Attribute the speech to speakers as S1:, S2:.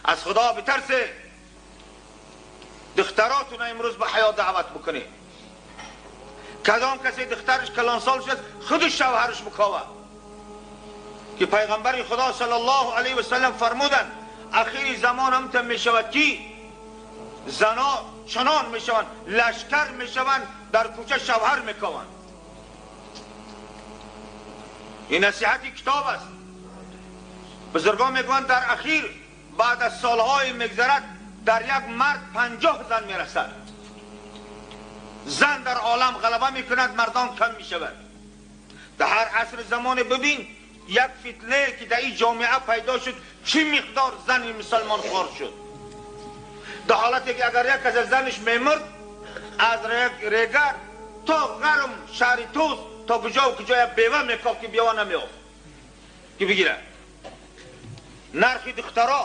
S1: از خدا بترسه، دختراتون امروز به حیا دعوت بکنه. کدام کسی دخترش کلان سال شد خودش شوهرش بکاوه، که پیغمبر خدا صلی الله علیه و سلم فرمودن اخیر زمان هم می شود که زنا چنان می شوند، لشکر می شوند، در کوچه شوهر می کاوند. این نصیحتی کتاب است. بزرگان میگویند در اخیر بعد از سالهای مگذرد در یک مرد 50 زن میرسد. زن در عالم غلبه میکند، مردان کم میشود. در هر عصر زمان ببین یک فتنه که در این جامعه پیدا شد، چی مقدار زن مسلمان خوار شد. در حالتی که اگر یک از زنش میمرد، از ریگر تا غرم شهر توست تا کجا و کجا یک بیوه میکاف که بیوه نمیافت که بگیره. نرخ دخترها